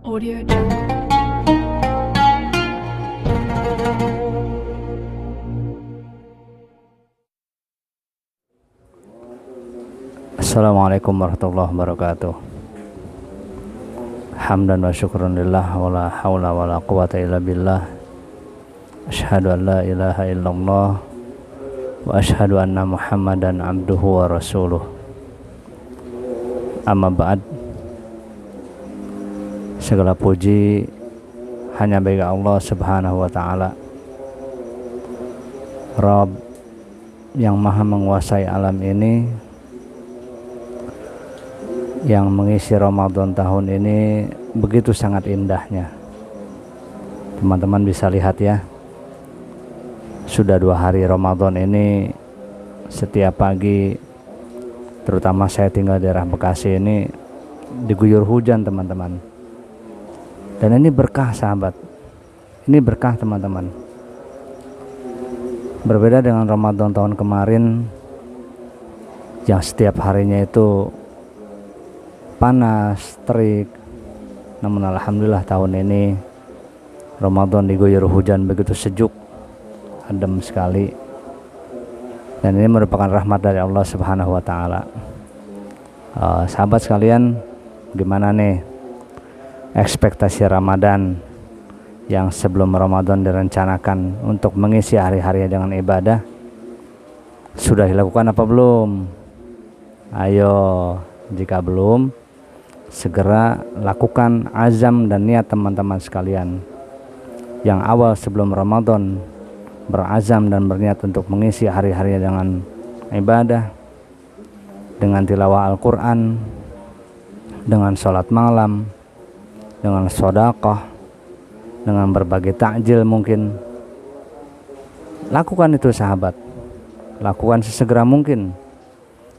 Audio Jungle. Assalamualaikum warahmatullahi wabarakatuh. Hamdan wa syukran lillah wa la hawla wa la quwata illa billah. Asyhadu an la ilaha illallah wa asyhadu anna Muhammadan abduhu wa rasuluh. Amma ba'd. Segala puji hanya bagi Allah Subhanahu wa taala, Rabb yang maha menguasai alam ini, yang mengisi Ramadan tahun ini begitu sangat indahnya. Teman-teman bisa lihat ya, sudah 2 hari Ramadan ini setiap pagi, terutama saya tinggal di daerah Bekasi ini, diguyur hujan teman-teman. Dan ini berkah sahabat, ini berkah teman-teman. Berbeda dengan Ramadan tahun kemarin yang setiap harinya itu panas, terik. Namun alhamdulillah tahun ini Ramadan diguyur hujan begitu sejuk, adem sekali. Dan ini merupakan rahmat dari Allah Subhanahu wa taala. Sahabat sekalian, gimana nih ekspektasi Ramadan yang sebelum Ramadan direncanakan untuk mengisi hari-harinya dengan ibadah? Sudah dilakukan apa belum? Ayo, jika belum, segera lakukan azam dan niat teman-teman sekalian yang awal sebelum Ramadan berazam dan berniat untuk mengisi hari-harinya dengan ibadah, dengan tilawah Al-Quran, dengan sholat malam, dengan sedekah, dengan berbagai takjil mungkin. Lakukan itu sahabat, lakukan sesegera mungkin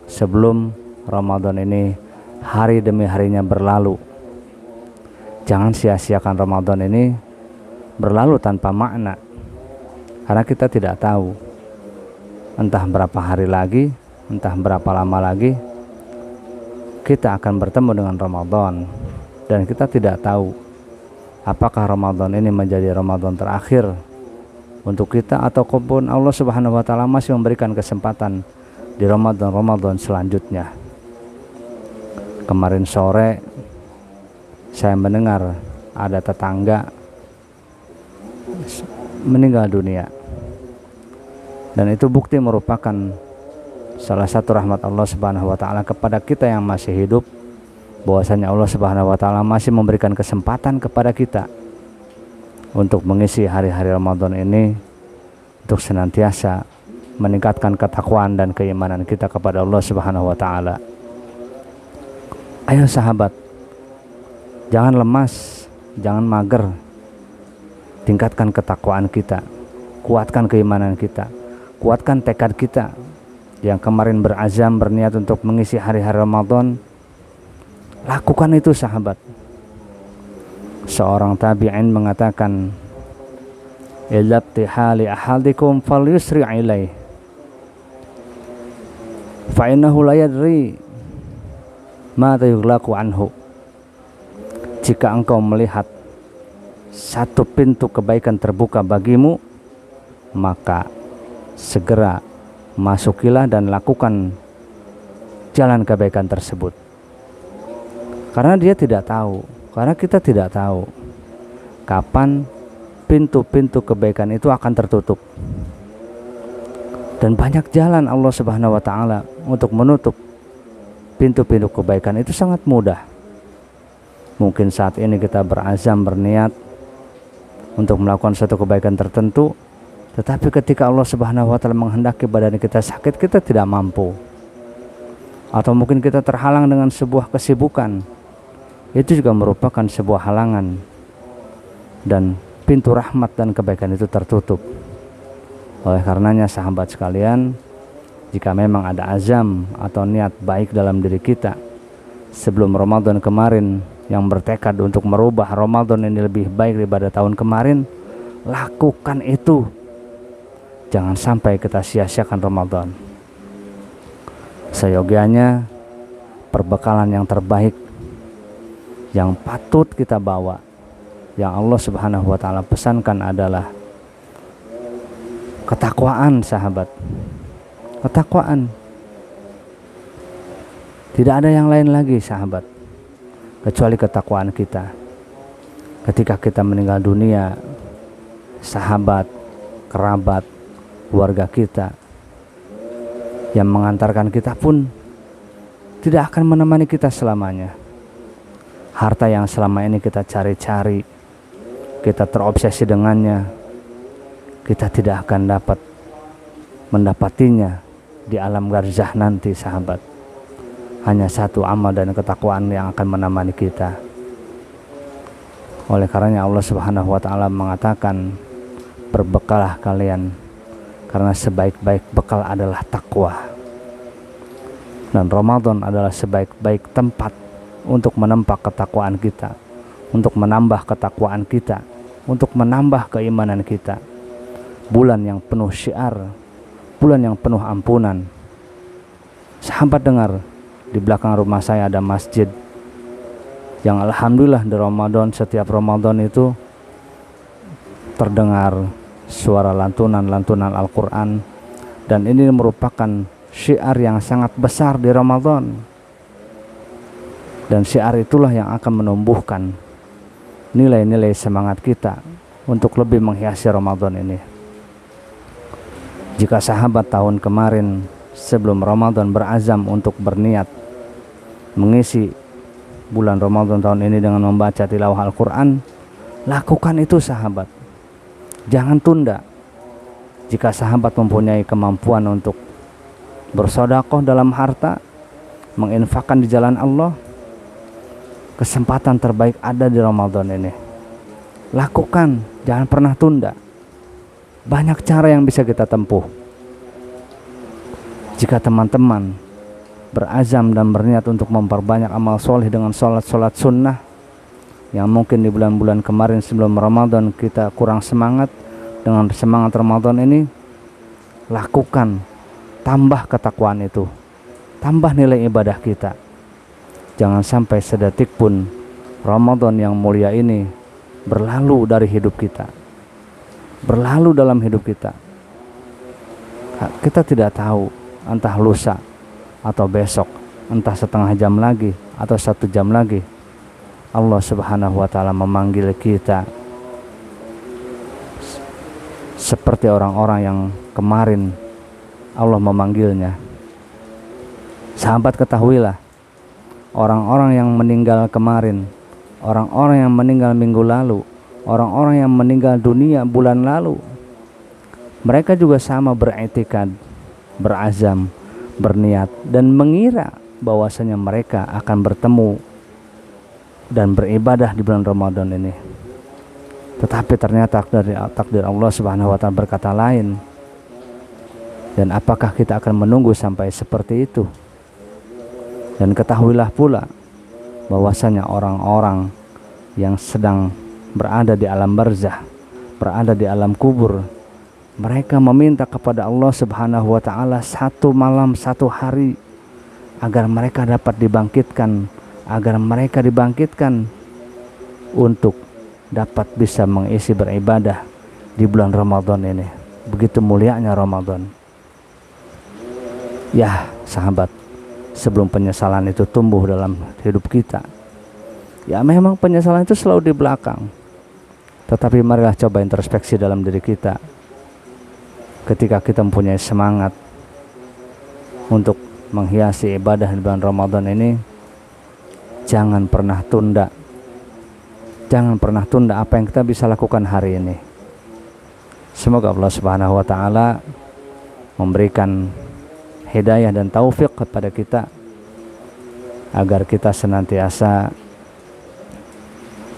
sebelum Ramadan ini hari demi harinya berlalu. Jangan sia-siakan Ramadan ini berlalu tanpa makna, karena kita tidak tahu entah berapa hari lagi, entah berapa lama lagi kita akan bertemu dengan Ramadan. Dan kita tidak tahu apakah Ramadan ini menjadi Ramadan terakhir untuk kita, ataupun Allah Subhanahu wa taala masih memberikan kesempatan di Ramadan selanjutnya. Kemarin sore saya mendengar ada tetangga meninggal dunia, dan itu bukti merupakan salah satu rahmat Allah Subhanahu wa taala kepada kita yang masih hidup, bahwasanya Allah Subhanahu wa taala masih memberikan kesempatan kepada kita untuk mengisi hari-hari Ramadan ini untuk senantiasa meningkatkan ketakwaan dan keimanan kita kepada Allah Subhanahu wa taala. Ayo sahabat, jangan lemas, jangan mager. Tingkatkan ketakwaan kita, kuatkan keimanan kita, kuatkan tekad kita yang kemarin berazam berniat untuk mengisi hari-hari Ramadan. Lakukan itu sahabat. Seorang tabi'in mengatakan, "Ilabtihali ahadikum falyusri' ilaih, fa innahu la yadri ma yughlaqu anhu." Jika engkau melihat satu pintu kebaikan terbuka bagimu, maka segera masukilah dan lakukan jalan kebaikan tersebut. Karena dia tidak tahu, karena kita tidak tahu kapan pintu-pintu kebaikan itu akan tertutup. Dan banyak jalan Allah Subhanahu wa taala untuk menutup pintu-pintu kebaikan itu sangat mudah. Mungkin saat ini kita berazam berniat untuk melakukan suatu kebaikan tertentu, tetapi ketika Allah Subhanahu wa taala menghendaki badan kita sakit, kita tidak mampu. Atau mungkin kita terhalang dengan sebuah kesibukan, itu juga merupakan sebuah halangan, dan pintu rahmat dan kebaikan itu tertutup. Oleh karenanya sahabat sekalian, jika memang ada azam atau niat baik dalam diri kita sebelum Ramadan kemarin yang bertekad untuk merubah Ramadan ini lebih baik daripada tahun kemarin, lakukan itu. Jangan sampai kita sia-siakan Ramadan. Seyogianya perbekalan yang terbaik yang patut kita bawa, yang Allah Subhanahu wa taala pesankan adalah ketakwaan, sahabat. Ketakwaan. Tidak ada yang lain lagi, sahabat, kecuali ketakwaan kita. Ketika kita meninggal dunia, sahabat, kerabat, keluarga kita yang mengantarkan kita pun tidak akan menemani kita selamanya. Harta yang selama ini kita cari-cari, kita terobsesi dengannya, kita tidak akan dapat mendapatinya di alam barzakh nanti, sahabat. Hanya satu amal dan ketakwaan yang akan menemani kita. Oleh karenanya Allah Subhanahu wa taala mengatakan, berbekalah kalian, karena sebaik-baik bekal adalah takwa. Dan Ramadan adalah sebaik-baik tempat untuk menempa ketakwaan kita, untuk menambah ketakwaan kita, untuk menambah keimanan kita. Bulan yang penuh syiar, bulan yang penuh ampunan. Sahabat dengar, di belakang rumah saya ada masjid yang alhamdulillah di Ramadan, setiap Ramadan itu terdengar suara lantunan Al-Quran, dan ini merupakan syiar yang sangat besar di Ramadan, dan syiar itulah yang akan menumbuhkan nilai-nilai semangat kita untuk lebih menghiasi Ramadan ini. Jika sahabat tahun kemarin sebelum Ramadan berazam untuk berniat mengisi bulan Ramadan tahun ini dengan membaca tilawah Al-Quran, lakukan itu, sahabat. Jangan tunda. Jika sahabat mempunyai kemampuan untuk bersedekah dalam harta, menginfakkan di jalan Allah, kesempatan terbaik ada di Ramadan ini. Lakukan, jangan pernah tunda. Banyak cara yang bisa kita tempuh. Jika teman-teman berazam dan berniat untuk memperbanyak amal soleh dengan sholat sunnah, yang mungkin di bulan-bulan kemarin sebelum Ramadan kita kurang semangat, dengan semangat Ramadan ini lakukan, tambah ketakwaan itu, tambah nilai ibadah kita. Jangan sampai sedetik pun Ramadan yang mulia ini berlalu dari hidup kita, berlalu dalam hidup kita. Kita tidak tahu, entah lusa atau besok, entah setengah jam lagi atau 1 jam lagi, Allah Subhanahu wa taala memanggil kita seperti orang-orang yang kemarin Allah memanggilnya. Sahabat, ketahuilah, orang-orang yang meninggal kemarin, orang-orang yang meninggal minggu lalu, orang-orang yang meninggal dunia bulan lalu, mereka juga sama beriktikad, berazam, berniat, dan mengira bahwasanya mereka akan bertemu dan beribadah di bulan Ramadan ini. Tetapi ternyata takdir Allah Subhanahu wa taala berkata lain. Dan apakah kita akan menunggu sampai seperti itu? Dan ketahuilah pula bahwasanya orang-orang yang sedang berada di alam barzakh, berada di alam kubur, mereka meminta kepada Allah Subhanahu wa taala 1 malam 1 hari agar mereka dapat dibangkitkan, agar mereka dibangkitkan untuk dapat bisa mengisi beribadah di bulan Ramadan ini. Begitu mulianya Ramadan. Ya, sahabat, sebelum penyesalan itu tumbuh dalam hidup kita, ya memang penyesalan itu selalu di belakang. Tetapi marilah coba introspeksi dalam diri kita. Ketika kita mempunyai semangat untuk menghiasi ibadah di bulan Ramadan ini, jangan pernah tunda. Jangan pernah tunda apa yang kita bisa lakukan hari ini. Semoga Allah Subhanahu wa taala memberikan hidayah dan taufik kepada kita agar kita senantiasa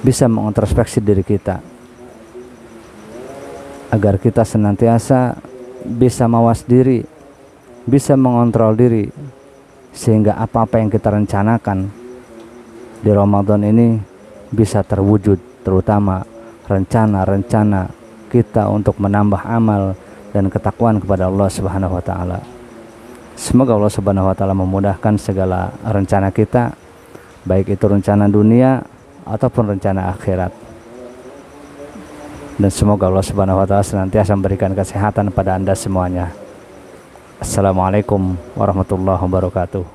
bisa mengintrospeksi diri kita, agar kita senantiasa bisa mawas diri, bisa mengontrol diri, sehingga apa-apa yang kita rencanakan di Ramadan ini bisa terwujud, terutama rencana-rencana kita untuk menambah amal dan ketakwaan kepada Allah Subhanahu wa taala. Semoga Allah Subhanahu wa taala memudahkan segala rencana kita, baik itu rencana dunia ataupun rencana akhirat. Dan semoga Allah Subhanahu wa taala senantiasa memberikan kesehatan pada Anda semuanya. Assalamualaikum warahmatullahi wabarakatuh.